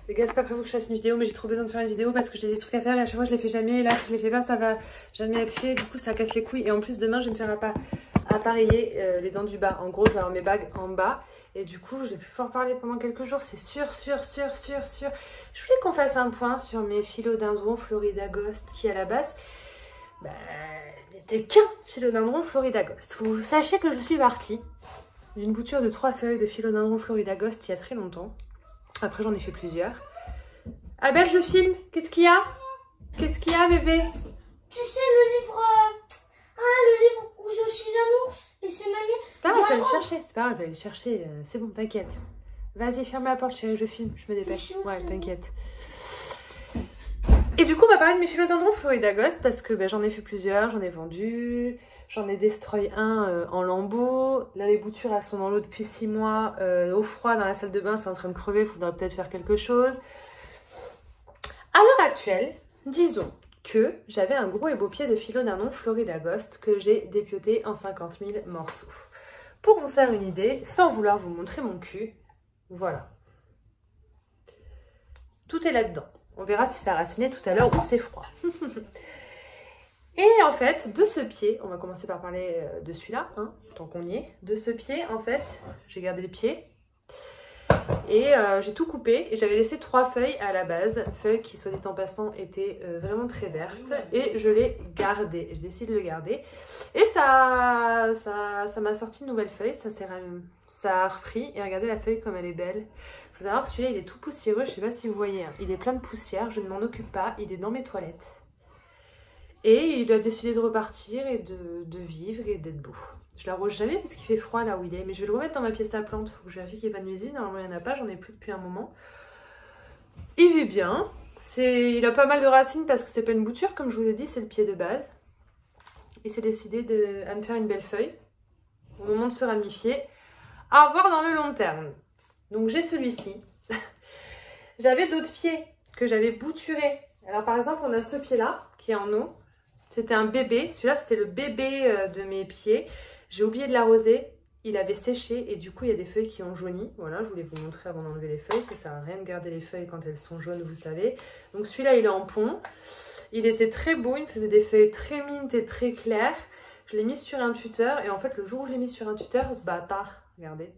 Les gars, c'est pas prévu que je fasse une vidéo, mais j'ai trop besoin de faire une vidéo parce que j'ai des trucs à faire et à chaque fois je les fais jamais. Et là, si je les fais pas, ça va jamais être fait. Du coup, ça casse les couilles. Et en plus, demain, je vais me faire appareiller les dents du bas. En gros, je vais avoir mes bagues en bas. Et du coup, je vais plus pouvoir parler pendant quelques jours. C'est sûr. Je voulais qu'on fasse un point sur mes philodendrons Florida Ghost qui, à la base, n'était qu'un philodendron Florida Ghost. Faut que vous sachiez que je suis partie d'une bouture de 3 feuilles de philodendron Florida Ghost il y a très longtemps. Après, j'en ai fait plusieurs. Ah ben, je filme. Qu'est-ce qu'il y a? Qu'est-ce qu'il y a, bébé? Tu sais, le livre... le livre où je suis un ours et c'est mamie. C'est pas grave, je vais aller le chercher. C'est pas grave, je vais aller le chercher. C'est bon, t'inquiète. Vas-y, ferme la porte, chérie, je filme. Je me dépêche. Ouais, t'inquiète. Et du coup, on va parler de mes philodendrons Florida Ghost parce que j'en ai fait plusieurs. J'en ai vendu. J'en ai destroy un en lambeaux. Là, les boutures, elles sont dans l'eau depuis 6 mois. Au froid, dans la salle de bain, c'est en train de crever. Il faudrait peut-être faire quelque chose. À l'heure actuelle, disons que j'avais un gros et beau pied de philodendron Florida Ghost que j'ai dépioté en 50 000 morceaux. Pour vous faire une idée, sans vouloir vous montrer mon cul, voilà. Tout est là-dedans. On verra si ça a raciné tout à l'heure ou c'est froid. Et en fait, de ce pied, on va commencer par parler de celui-là, hein, tant qu'on y est. De ce pied, en fait, j'ai gardé les pieds. Et j'ai tout coupé et j'avais laissé 3 feuilles à la base, feuilles qui, soit dit en passant, étaient vraiment très vertes. Et je l'ai gardé, j'ai décidé de le garder. Et ça m'a sorti une nouvelle feuille, ça a repris. Et regardez la feuille comme elle est belle. Il faut savoir que celui-là, il est tout poussiéreux, je sais pas si vous voyez. Hein. Il est plein de poussière, je ne m'en occupe pas, il est dans mes toilettes. Et il a décidé de repartir et de vivre et d'être beau. Je l'arrose jamais parce qu'il fait froid là où il est. Mais je vais le remettre dans ma pièce à plantes. Faut que je vérifie qu'il n'y ait pas de nuisible. Normalement, il n'y en a pas. J'en ai plus depuis un moment. Il vit bien. Il a pas mal de racines parce que c'est pas une bouture. Comme je vous ai dit, c'est le pied de base. Il s'est décidé à me faire une belle feuille. Au moment de se ramifier. À voir dans le long terme. Donc j'ai celui-ci. J'avais d'autres pieds que j'avais bouturés. Alors par exemple, on a ce pied-là qui est en eau. C'était un bébé, celui-là c'était le bébé de mes pieds. J'ai oublié de l'arroser, il avait séché et du coup il y a des feuilles qui ont jauni. Voilà, je voulais vous montrer avant d'enlever les feuilles, ça sert à rien de garder les feuilles quand elles sont jaunes, vous savez. Donc celui-là il est en pont, il était très beau, il me faisait des feuilles très mint et très claires. Je l'ai mis sur un tuteur et en fait le jour où je l'ai mis sur un tuteur, ce bâtard, regardez.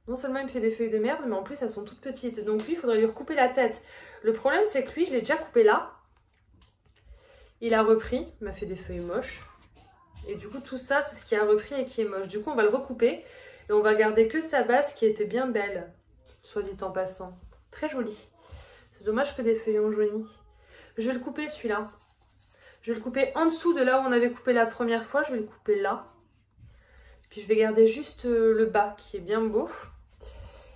Non seulement il me fait des feuilles de merde, mais en plus elles sont toutes petites. Donc lui il faudrait lui recouper la tête. Le problème c'est que lui je l'ai déjà coupé là. Il a repris, il m'a fait des feuilles moches. Et du coup, tout ça, c'est ce qui a repris et qui est moche. Du coup, on va le recouper. Et on va garder que sa base qui était bien belle. Soit dit en passant. Très jolie. C'est dommage que des feuilles ont jauni. Je vais le couper celui-là. Je vais le couper en dessous de là où on avait coupé la première fois. Je vais le couper là. Puis je vais garder juste le bas qui est bien beau.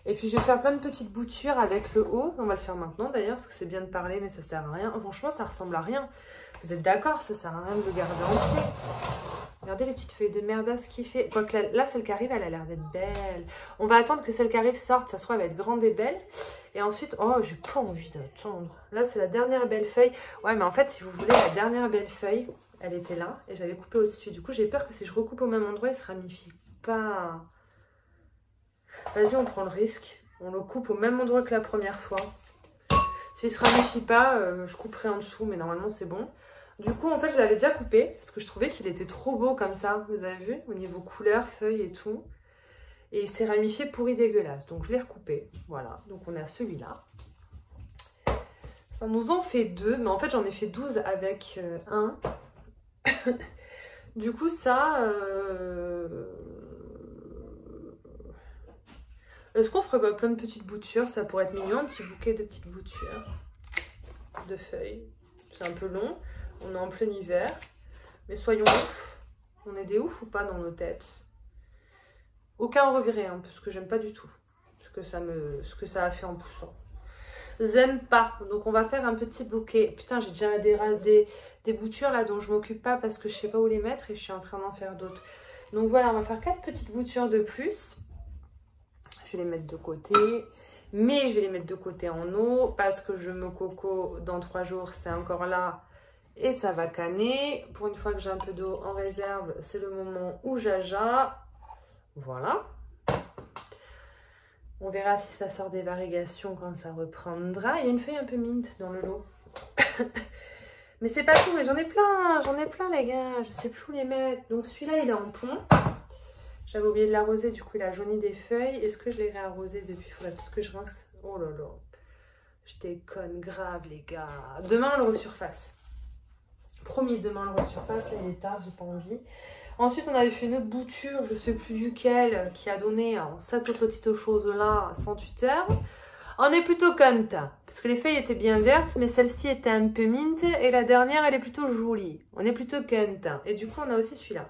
Et puis je vais faire plein de petites boutures avec le haut. On va le faire maintenant d'ailleurs parce que c'est bien de parler mais ça sert à rien. Franchement ça ressemble à rien. Vous êtes d'accord? Ça sert à rien de le garder entier. Regardez les petites feuilles de merdasse qu'il fait. Quoique là celle qui arrive elle a l'air d'être belle. On va attendre que celle qui arrive sorte. Ça soit elle va être grande et belle. Et ensuite, oh j'ai pas envie d'attendre. Là c'est la dernière belle feuille. Ouais mais en fait si vous voulez la dernière belle feuille, elle était là. Et j'avais coupé au-dessus. Du coup j'ai peur que si je recoupe au même endroit il se ramifie pas. Vas-y, on prend le risque. On le coupe au même endroit que la première fois. S'il ne se ramifie pas, je couperai en dessous, mais normalement c'est bon. Du coup, en fait, je l'avais déjà coupé parce que je trouvais qu'il était trop beau comme ça. Vous avez vu? Au niveau couleur, feuilles et tout. Et il s'est ramifié pourri dégueulasse. Donc, je l'ai recoupé. Voilà. Donc, on a celui-là. Ça nous en fait 2. Mais en fait, j'en ai fait 12 avec un. Du coup, ça... Est-ce qu'on ferait pas plein de petites boutures? Ça pourrait être mignon, un petit bouquet de petites boutures. De feuilles. C'est un peu long. On est en plein hiver. Mais soyons ouf. On est des ouf ou pas dans nos têtes? Aucun regret, hein, parce que j'aime pas du tout ce que ça a fait en poussant. J'aime pas. Donc on va faire un petit bouquet. Putain, j'ai déjà des boutures là dont je m'occupe pas parce que je sais pas où les mettre et je suis en train d'en faire d'autres. Donc voilà, on va faire 4 petites boutures de plus. Je vais les mettre de côté, mais je vais les mettre de côté en eau parce que je me coco dans 3 jours, c'est encore là et ça va canner. Pour une fois que j'ai un peu d'eau en réserve, c'est le moment où j'aja. Voilà. On verra si ça sort des varigations quand ça reprendra. Il y a une feuille un peu mint dans le lot. Mais c'est pas tout, mais j'en ai plein les gars. Je sais plus où les mettre. Donc celui-là, il est en pont. J'avais oublié de l'arroser, du coup il a jauni des feuilles. Est-ce que je l'ai réarrosé depuis? Il faudrait peut-être que je rince. Oh là là. Je déconne grave les gars. Demain on le resurface. Promis, demain on le resurface. Là il est tard, j'ai pas envie. Ensuite on avait fait une autre bouture, je sais plus duquel, qui a donné cette autre petite chose là, 108 heures. On est plutôt content. Parce que les feuilles étaient bien vertes, mais celle-ci était un peu mint. Et la dernière elle est plutôt jolie. On est plutôt content. Et du coup on a aussi celui-là.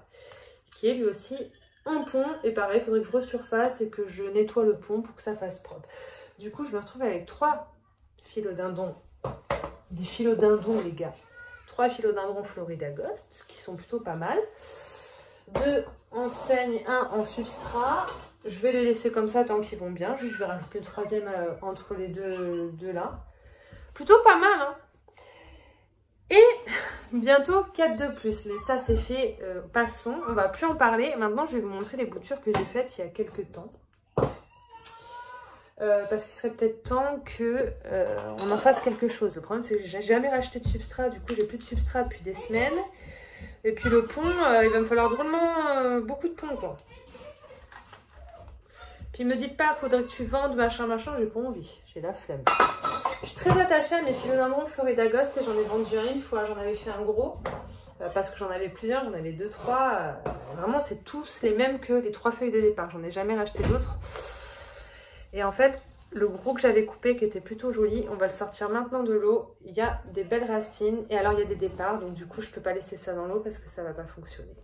Qui est lui aussi en pont. Et pareil, il faudrait que je resurface et que je nettoie le pont pour que ça fasse propre. Du coup je me retrouve avec 3 philodendrons. Des philodendrons les gars. 3 philodendrons Florida Ghost qui sont plutôt pas mal. 2 en seigne, 1 en substrat. Je vais les laisser comme ça tant qu'ils vont bien. Juste je vais rajouter le 3e entre les deux là. Plutôt pas mal hein. Et bientôt 4 de plus. Mais ça c'est fait. Passons. On va plus en parler. Maintenant je vais vous montrer les boutures que j'ai faites il y a quelques temps. Parce qu'il serait peut-être temps que on en fasse quelque chose. Le problème c'est que j'ai jamais racheté de substrat. Du coup j'ai plus de substrat depuis des semaines. Et puis le pont, il va me falloir drôlement beaucoup de pont quoi. Puis me dites pas, faudrait que tu vendes machin, j'ai pas envie, j'ai la flemme. Je suis très attachée à mes philodendrons Florida Ghost et j'en ai vendu un une fois, j'en avais fait un gros. Parce que j'en avais plusieurs, j'en avais 2-3. Vraiment c'est tous les mêmes que les 3 feuilles de départ, j'en ai jamais racheté d'autres. Et en fait, le gros que j'avais coupé qui était plutôt joli, on va le sortir maintenant de l'eau. Il y a des belles racines et alors il y a des départs, donc du coup je peux pas laisser ça dans l'eau parce que ça va pas fonctionner.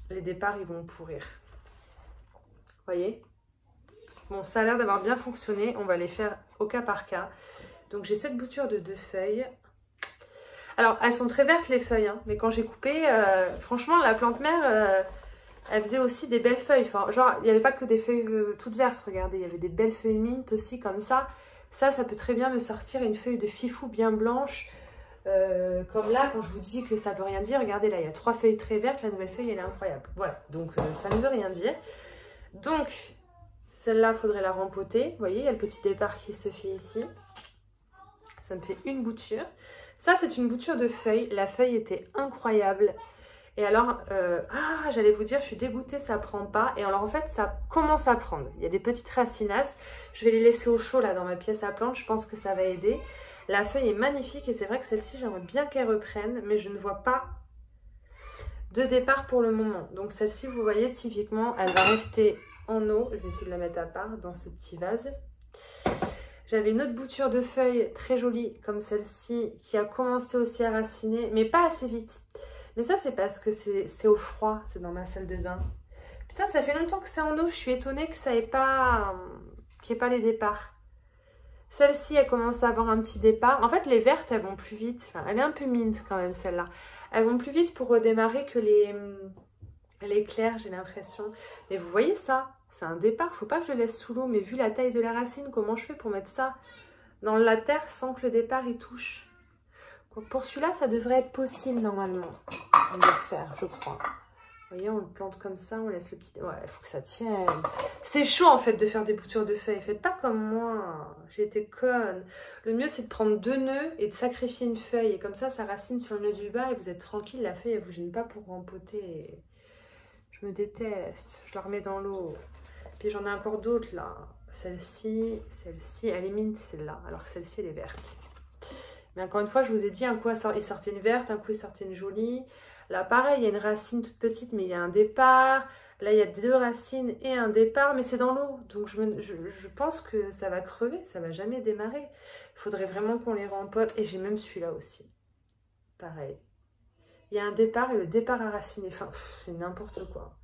Les départs ils vont pourrir. Voyez? Bon, ça a l'air d'avoir bien fonctionné, on va les faire au cas par cas. Donc j'ai cette bouture de 2 feuilles. Alors elles sont très vertes les feuilles, hein, mais quand j'ai coupé, franchement la plante mère... elle faisait aussi des belles feuilles, enfin, genre il n'y avait pas que des feuilles toutes vertes, regardez, il y avait des belles feuilles mint aussi comme ça. Ça peut très bien me sortir une feuille de fifou bien blanche, comme là quand je vous dis que ça veut rien dire, regardez là il y a 3 feuilles très vertes, la nouvelle feuille elle est incroyable. Voilà, donc ça ne veut rien dire. Donc celle-là il faudrait la rempoter, vous voyez il y a le petit départ qui se fait ici. Ça me fait une bouture. Ça c'est une bouture de feuilles, la feuille était incroyable. Et alors, j'allais vous dire, je suis dégoûtée, ça prend pas. Et alors en fait, ça commence à prendre. Il y a des petites racinasses. Je vais les laisser au chaud là dans ma pièce à plantes. Je pense que ça va aider. La feuille est magnifique et c'est vrai que celle-ci, j'aimerais bien qu'elle reprenne. Mais je ne vois pas de départ pour le moment. Donc celle-ci, vous voyez, typiquement, elle va rester en eau. Je vais essayer de la mettre à part dans ce petit vase. J'avais une autre bouture de feuilles très jolie comme celle-ci qui a commencé aussi à raciner, mais pas assez vite. Mais ça, c'est parce que c'est au froid, c'est dans ma salle de bain. Putain, ça fait longtemps que c'est en eau, je suis étonnée que ça ait pas, qu'il n'y ait pas les départs. Celle-ci, elle commence à avoir un petit départ. En fait, les vertes, elles vont plus vite. Enfin, elle est un peu mint quand même, celle-là. Elles vont plus vite pour redémarrer que les claires, j'ai l'impression. Mais vous voyez ça? C'est un départ, faut pas que je le laisse sous l'eau. Mais vu la taille de la racine, comment je fais pour mettre ça dans la terre sans que le départ y touche? Pour celui-là, ça devrait être possible normalement de le faire, je crois. Vous voyez, on le plante comme ça, on laisse le petit... Ouais, il faut que ça tienne. C'est chaud en fait de faire des boutures de feuilles. Faites pas comme moi, j'ai été conne. Le mieux, c'est de prendre 2 nœuds et de sacrifier une feuille. Et comme ça racine sur le nœud du bas et vous êtes tranquille. La feuille, elle vous gêne pas pour rempoter. Je me déteste. Je la remets dans l'eau. Puis j'en ai encore d'autres là. Celle-ci, elle est mint celle-là. Alors que celle-ci, elle est verte. Mais encore une fois, je vous ai dit, un coup il sortait une verte, un coup il sortait une jolie. Là, pareil, il y a une racine toute petite, mais il y a un départ. Là, il y a 2 racines et un départ, mais c'est dans l'eau. Donc, je pense que ça va crever, ça va jamais démarrer. Il faudrait vraiment qu'on les rempote. Et j'ai même celui-là aussi. Pareil. Il y a un départ et le départ a raciné. Enfin, c'est n'importe quoi.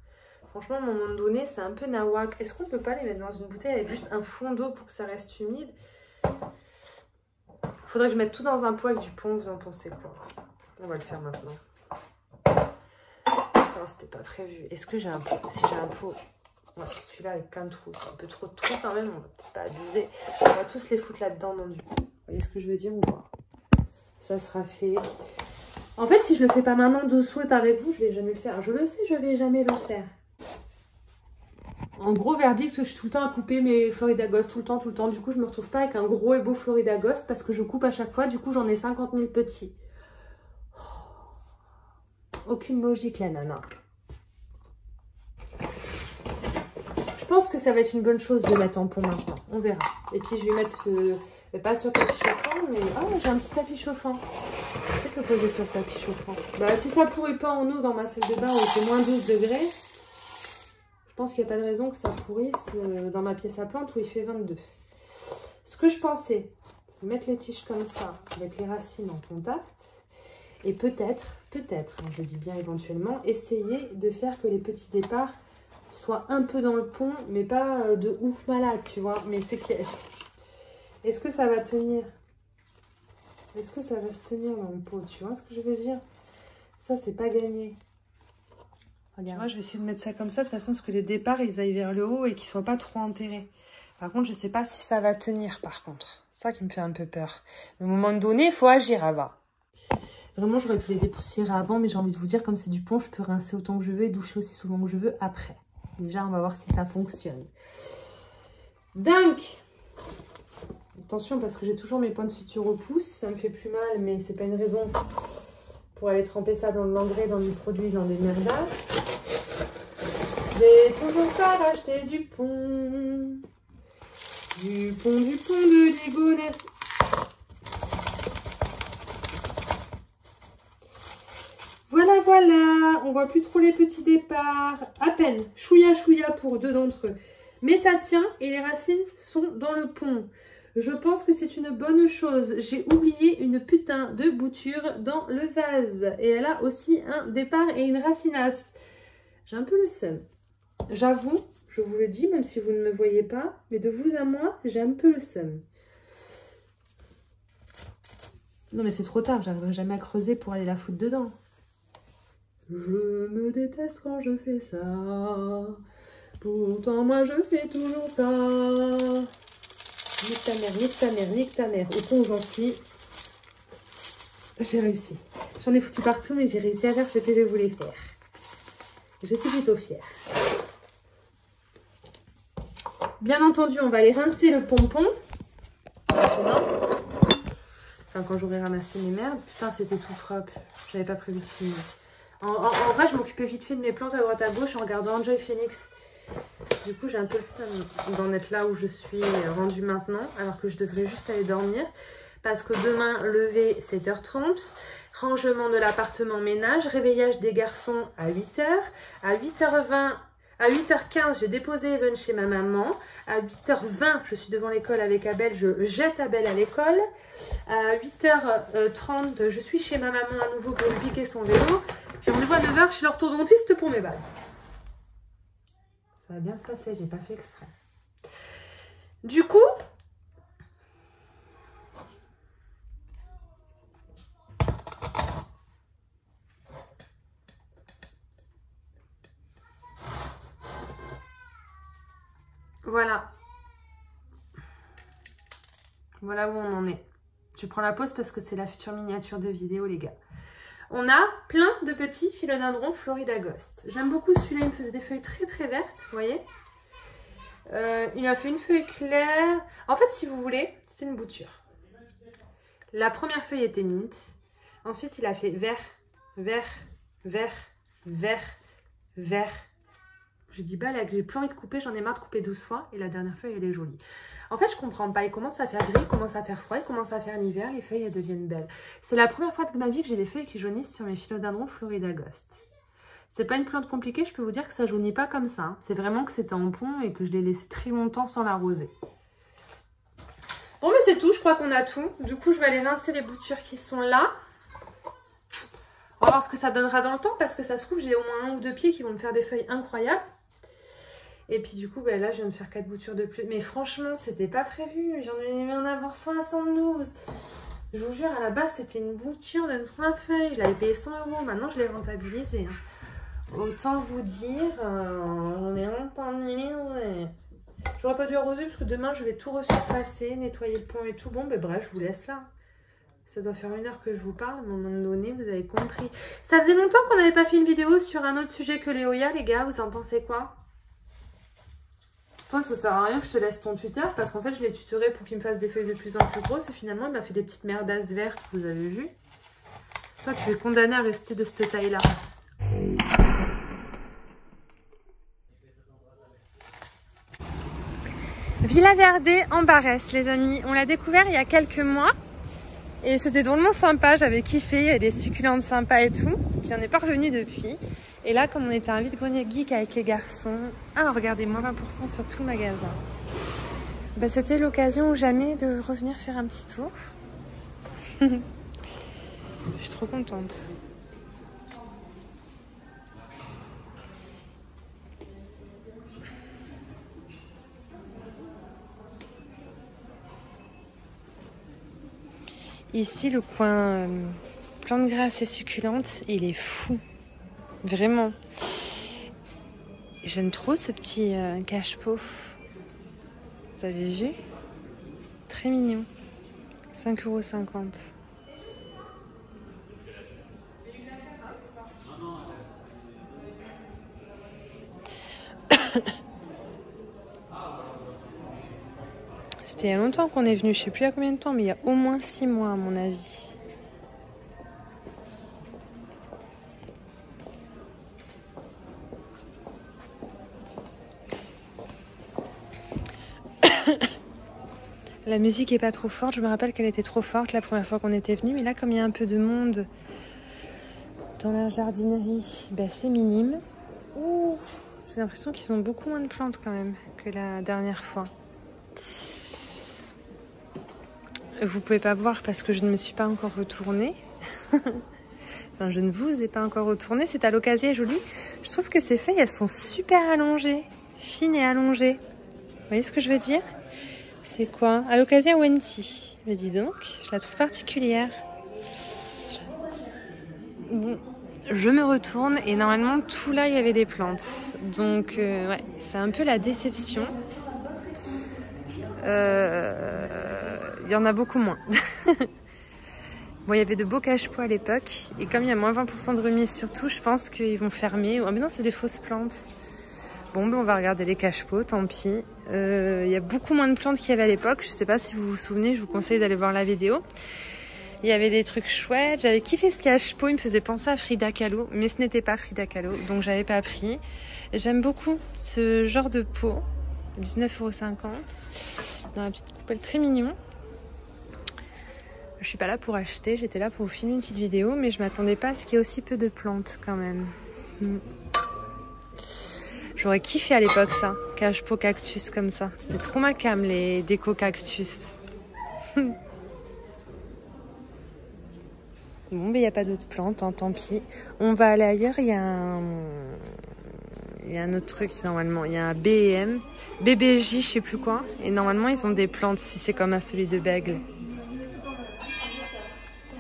Franchement, à un moment donné, c'est un peu nawak. Est-ce qu'on peut pas les mettre dans une bouteille avec juste un fond d'eau pour que ça reste humide ? Faudrait que je mette tout dans un pot avec du pont, vous en pensez quoi? On va le faire maintenant. Putain, c'était pas prévu. Est-ce que j'ai un pot? Si j'ai un pot, ouais, celui-là avec plein de trous. C'est un peu trop de trous quand même, on va peut-être pas abuser. On va tous les foutre là-dedans dans du... Vous voyez ce que je veux dire ou pas? Ça sera fait. En fait, si je le fais pas maintenant de souhait avec vous, je vais jamais le faire. Je le sais, je vais jamais le faire. En gros, verdict, je suis tout le temps à couper mes Florida Ghost, tout le temps, tout le temps. Du coup, je me retrouve pas avec un gros et beau Florida Ghost parce que je coupe à chaque fois. Du coup, j'en ai 50 000 petits. Aucune logique, la nana. Je pense que ça va être une bonne chose de mettre en pont maintenant. On verra. Et puis, je vais mettre ce... Mais pas sur le tapis chauffant, mais... Oh, j'ai un petit tapis chauffant. Je vais peut-être le poser sur le tapis chauffant. Bah, si ça pourrit pas en eau dans ma salle de bain où il fait moins 12 degrés... Je pense qu'il n'y a pas de raison que ça pourrisse dans ma pièce à plantes où il fait 22. Ce que je pensais, c'est mettre les tiges comme ça, avec les racines en contact. Et peut-être, je dis bien éventuellement, essayer de faire que les petits départs soient un peu dans le pont, mais pas de ouf malade, tu vois. Mais c'est clair. Est-ce que ça va tenir? Est-ce que ça va se tenir dans le pot? Tu vois ce que je veux dire? Ça, c'est pas gagné. Regarde, moi je vais essayer de mettre ça comme ça de façon à ce que les départs ils aillent vers le haut et qu'ils soient pas trop enterrés. Par contre, je sais pas si ça va tenir par contre. C'est ça qui me fait un peu peur. Mais à un moment donné, il faut agir avant. Vraiment, j'aurais pu les dépoussiérer avant, mais j'ai envie de vous dire, comme c'est du pont, je peux rincer autant que je veux et doucher aussi souvent que je veux après. Déjà, on va voir si ça fonctionne. Donc, attention parce que j'ai toujours mes points de suture au pouce. Ça me fait plus mal, mais c'est pas une raison pour aller tremper ça dans de l'engrais, dans du produit, dans des merdasses. J'ai toujours pas racheté du pont. Du pont de Ligonnès. Voilà, voilà. On voit plus trop les petits départs. À peine. Chouïa, chouïa pour deux d'entre eux. Mais ça tient et les racines sont dans le pont. Je pense que c'est une bonne chose. J'ai oublié une putain de bouture dans le vase. Et elle a aussi un départ et une racinasse. J'ai un peu le seum. J'avoue, je vous le dis, même si vous ne me voyez pas, mais de vous à moi, j'ai un peu le seum. Non mais c'est trop tard, j'arriverai jamais à creuser pour aller la foutre dedans. Je me déteste quand je fais ça. Pourtant moi je fais toujours ça. Nique ta mère, nique ta mère, nique ta mère. Au point où j'en suis, j'ai réussi. J'en ai foutu partout, mais j'ai réussi à faire ce que je voulais faire. Je suis plutôt fière. Bien entendu, on va aller rincer le pompon. Maintenant. Enfin, quand j'aurai ramassé mes merdes. Putain, c'était tout propre. J'avais pas prévu de finir. En vrai, je m'occupais vite fait de mes plantes à droite à gauche en regardant Enjoy Phoenix. Du coup, j'ai un peu le seum d'en être là où je suis rendue maintenant, alors que je devrais juste aller dormir. Parce que demain, lever 7h30, rangement de l'appartement ménage, réveillage des garçons à 8h. À 8h20, à 8h15, j'ai déposé Evan chez ma maman. À 8h20, je suis devant l'école avec Abel, je jette Abel à l'école. À 8h30, je suis chez ma maman à nouveau pour lui piquer son vélo. J'ai rendez-vous à 9h chez l'orthodontiste pour mes balles. Ça va bien se passer, j'ai pas fait exprès. Du coup, voilà. Voilà où on en est. Je prends la pause parce que c'est la future miniature de vidéo, les gars. On a plein de petits philodendrons Florida Ghost. J'aime beaucoup celui-là, il me faisait des feuilles très très vertes, vous voyez. Il m'a fait une feuille claire. En fait, si vous voulez, c'est une bouture. La première feuille était mint. Ensuite, il a fait vert, vert, vert, vert, vert. Je dis bah là, j'ai plus envie de couper, j'en ai marre de couper 12 fois. Et la dernière feuille, elle est jolie. En fait, je comprends pas. Il commence à faire gris, il commence à faire froid, il commence à faire l'hiver. Les feuilles, elles deviennent belles. C'est la première fois de ma vie que j'ai des feuilles qui jaunissent sur mes philodendrons Florida Ghost. C'est pas une plante compliquée, je peux vous dire que ça jaunit pas comme ça. Hein. C'est vraiment que c'était en pont et que je l'ai laissé très longtemps sans l'arroser. Bon, mais c'est tout. Je crois qu'on a tout. Du coup, je vais aller rincer les boutures qui sont là. On va voir ce que ça donnera dans le temps parce que ça se trouve, j'ai au moins 1 ou 2 pieds qui vont me faire des feuilles incroyables. Et puis du coup, ben là, je viens de faire 4 boutures de plus. Mais franchement, c'était pas prévu. J'en ai mis en avoir 72. Je vous jure, à la base, c'était une bouture de 3 feuilles. Je l'avais payé 100 €. Maintenant, je l'ai rentabilisée. Autant vous dire, j'en ai rentabilisé. J'aurais pas dû arroser parce que demain, je vais tout resurfacer, nettoyer le pont et tout. Bon, ben bref, je vous laisse là. Ça doit faire 1 heure que je vous parle. À un moment donné, vous avez compris. Ça faisait longtemps qu'on n'avait pas fait une vidéo sur un autre sujet que les Hoya, les gars. Vous en pensez quoi ? Toi, ça sert à rien que je te laisse ton tuteur parce qu'en fait, je l'ai tutoré pour qu'il me fasse des feuilles de plus en plus grosses et finalement, il m'a fait des petites merdasses vertes, vous avez vu. Toi, tu es condamné à rester de cette taille-là. Villa Verde en Barès, les amis. On l'a découvert il y a quelques mois. Et c'était drôlement sympa, j'avais kiffé, il y a des succulentes sympas et tout. Puis on n'est pas revenu depuis. Et là, comme on était à un vide-grenier geek avec les garçons... Ah, regardez, moins 20% sur tout le magasin. Bah, c'était l'occasion ou jamais de revenir faire un petit tour. Je suis trop contente. Ici, le coin plantes grasses et succulentes, il est fou. Vraiment. J'aime trop ce petit cache-pot. Vous avez vu? Très mignon. 5,50 €. C'était il y a longtemps qu'on est venu, je sais plus à combien de temps, mais il y a au moins 6 mois à mon avis. La musique est pas trop forte, je me rappelle qu'elle était trop forte la première fois qu'on était venu, mais là comme il y a un peu de monde dans la jardinerie, ben, c'est minime. Ouh, j'ai l'impression qu'ils ont beaucoup moins de plantes quand même que la dernière fois. Vous pouvez pas voir parce que je ne me suis pas encore retournée. Enfin, je ne vous ai pas encore retourné. C'est à l'occasion joli. Je trouve que ces feuilles, elles sont super allongées. Fines et allongées. Vous voyez ce que je veux dire? C'est quoi? À l'occasion Wenti. Mais dis donc, je la trouve particulière. Bon, je me retourne et normalement, tout là, il y avait des plantes. Donc, ouais, c'est un peu la déception. Il y en a beaucoup moins. Bon, il y avait de beaux cache-pots à l'époque. Et comme il y a moins 20% de remise surtout, je pense qu'ils vont fermer. Oh, mais non, c'est des fausses plantes. Bon, ben on va regarder les cache-pots, tant pis. Il y a beaucoup moins de plantes qu'il y avait à l'époque. Je sais pas si vous vous souvenez, je vous conseille d'aller voir la vidéo. Il y avait des trucs chouettes. J'avais kiffé ce cache-pot. Il me faisait penser à Frida Kahlo. Mais ce n'était pas Frida Kahlo. Donc, j'avais pas pris. J'aime beaucoup ce genre de pot. 19,50 €. Dans la petite coupelle très mignon. Je suis pas là pour acheter, j'étais là pour vous filmer une petite vidéo, mais je m'attendais pas à ce qu'il y ait aussi peu de plantes quand même. J'aurais kiffé à l'époque ça, cache-pot cactus comme ça. C'était trop ma cam, les déco cactus. Bon, mais il n'y a pas d'autres plantes, hein, tant pis. On va aller ailleurs, il y a un autre truc normalement, il y a un B&M, BBJ, je sais plus quoi. Et normalement, ils ont des plantes si c'est comme à celui de Bègle.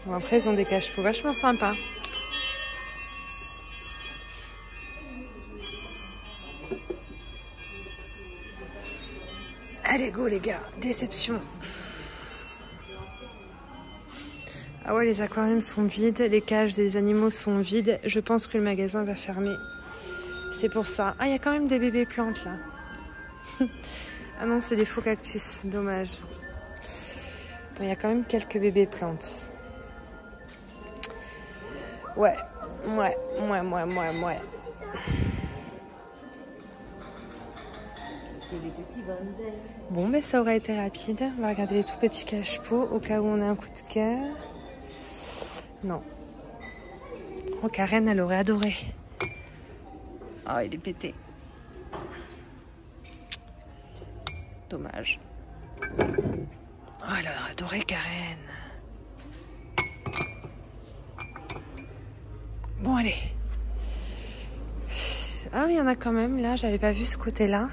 Bon, après, ils ont des cache-pots vachement sympas. Allez, go les gars, déception. Ah ouais, les aquariums sont vides, les cages des animaux sont vides. Je pense que le magasin va fermer. C'est pour ça. Ah, il y a quand même des bébés plantes là. Ah non, c'est des faux cactus, dommage. Bon, il y a quand même quelques bébés plantes. Ouais. C'est des petits bonsaïs. Bon, mais ça aurait été rapide. On va regarder les tout petits cache-pots au cas où on a un coup de cœur. Non. Oh, Karen, elle aurait adoré. Oh, il est pété. Dommage. Oh, elle aurait adoré Karen. Bon, allez. Ah, il y en a quand même. Là, j'avais pas vu ce côté-là.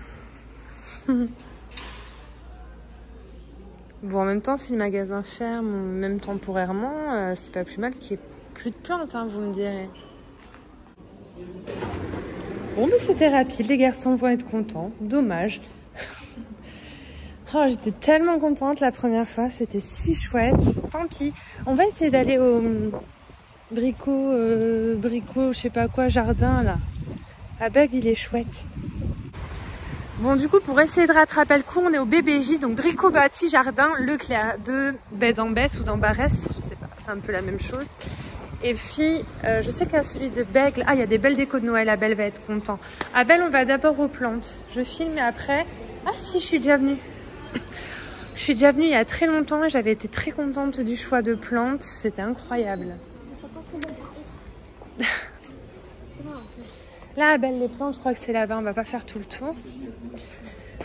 Bon, en même temps, si le magasin ferme, même temporairement, c'est pas plus mal qu'il n'y ait plus de plantes, hein, vous me direz. Bon, mais c'était rapide, les garçons vont être contents. Dommage. Oh, j'étais tellement contente la première fois, c'était si chouette. Tant pis. On va essayer d'aller au bricot, je sais pas quoi, jardin, là. À Bègle, il est chouette. Bon, du coup, pour essayer de rattraper le coup, on est au BBJ, donc Brico-Bâti Jardin Leclerc, de baie d'Ambès ou d'Ambarès, je sais pas, c'est un peu la même chose. Et puis, je sais qu'à celui de Bègle, il y a des belles décos de Noël, Abel va être content. Abel, on va d'abord aux plantes. Je filme et après... Ah si, je suis déjà venue. Je suis déjà venue il y a très longtemps et j'avais été très contente du choix de plantes. C'était incroyable. Ça sent pas trop bon par contre. C'est vrai en plus. Là, Abel, les plantes, je crois que c'est là-bas. On va pas faire tout le tour.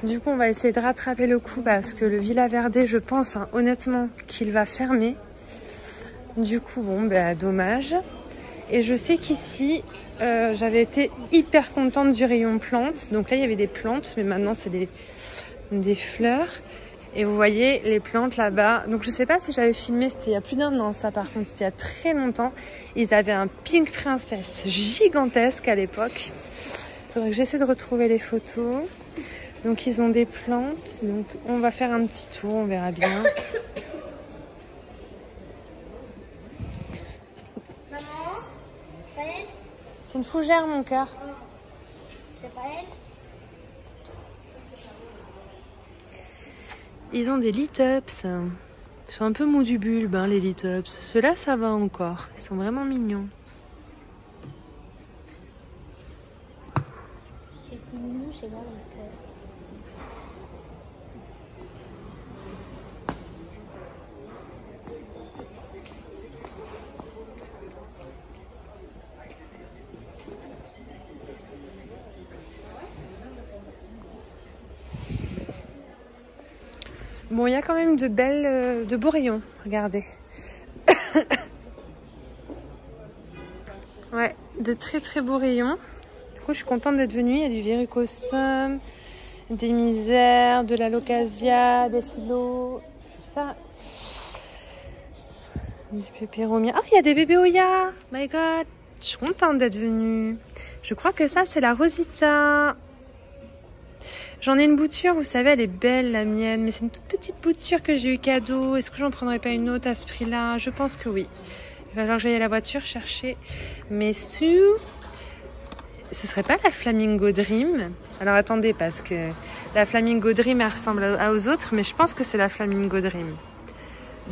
Du coup, on va essayer de rattraper le coup parce que le Villa Verde, je pense honnêtement qu'il va fermer. Du coup, bon, bah, dommage. Et je sais qu'ici, j'avais été hyper contente du rayon plantes. Donc là, il y avait des plantes, mais maintenant, c'est des fleurs. Et vous voyez les plantes là-bas. Donc je sais pas si j'avais filmé, c'était il y a plus d'1 an ça par contre, c'était il y a très longtemps. Ils avaient un Pink Princess gigantesque à l'époque. Faudrait que j'essaie de retrouver les photos. Donc ils ont des plantes. Donc on va faire un petit tour, on verra bien. Maman, c'est pas elle? C'est une fougère mon cœur. C'est pas elle? Ils ont des lit-ups. Ils sont un peu mous du bulbe, hein, les lit-ups. Ceux-là, ça va encore. Ils sont vraiment mignons. C'est plus mou, c'est bon. Bon, il y a quand même de beaux rayons. Regardez. Ouais, de très très beaux rayons. Du coup, je suis contente d'être venue. Il y a du Verrucosum, des misères, de la locasia, des phyllos. Ça. Du pépéromia. Oh, il y a des bébés Oya. My God. Je suis contente d'être venue. Je crois que ça, c'est la Rosita. J'en ai une bouture, vous savez, elle est belle la mienne, mais c'est une toute petite bouture que j'ai eu cadeau. Est-ce que j'en prendrais pas une autre à ce prix-là? Je pense que oui. Il va falloir que j'aille à la voiture chercher mes sous. Ce serait pas la Flamingo Dream? Alors attendez, parce que la Flamingo Dream, elle ressemble aux autres, mais je pense que c'est la Flamingo Dream.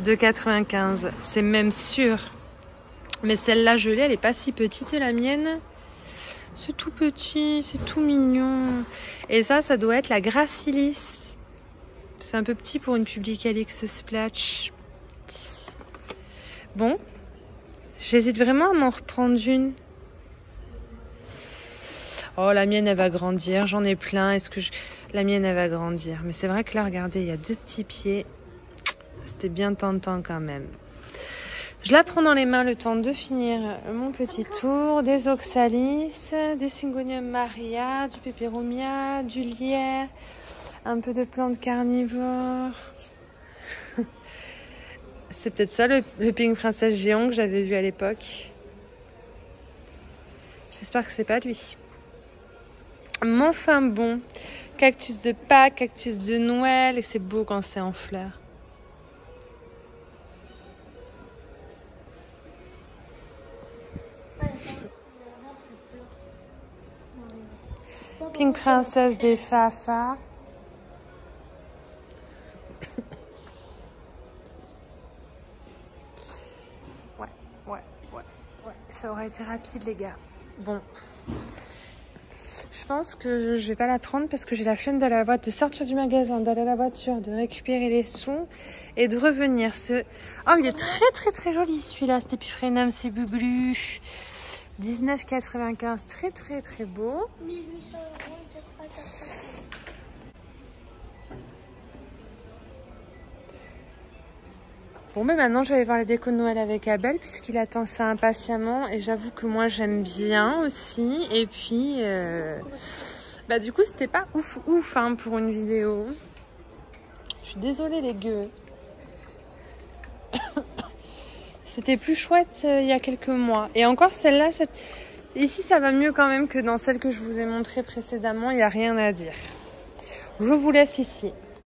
De 95, c'est même sûr. Mais celle-là, je l'ai, elle est pas si petite, la mienne. C'est tout petit, c'est tout mignon. Et ça doit être la Gracilis. C'est un peu petit pour une Publicalix Splash. Bon, j'hésite vraiment à m'en reprendre une. Oh, la mienne, elle va grandir. J'en ai plein. La mienne, elle va grandir. Mais c'est vrai que là, regardez, il y a 2 petits pieds. C'était bien tentant quand même. Je la prends dans les mains le temps de finir mon petit tour. Des oxalis, des Syngonium Maria, du pépéromia, du lierre, un peu de plantes carnivores. C'est peut-être ça le Pink Princess géant que j'avais vu à l'époque. J'espère que c'est pas lui. Mon fin bon, cactus de Pâques, cactus de Noël, et c'est beau quand c'est en fleurs. Pink Princess des Fafa. Ouais. Ça aurait été rapide, les gars. Bon. Je pense que je vais pas la prendre parce que j'ai la flemme d'aller à la voiture, de sortir du magasin, d'aller à la voiture, de récupérer les sous et de revenir. Oh, il est très très très joli celui-là, cet Epiphrenium Sebublu. 19,95, très très très beau. 1800 €, il te fera ta place. Bon, mais maintenant je vais aller voir les décos de Noël avec Abel puisqu'il attend ça impatiemment et j'avoue que moi j'aime bien aussi. Et puis, bah du coup c'était pas ouf hein, pour une vidéo. Je suis désolée les gueux. C'était plus chouette il y a quelques mois. Et encore celle-là, ici ça va mieux quand même que dans celle que je vous ai montrée précédemment. Il n'y a rien à dire. Je vous laisse ici.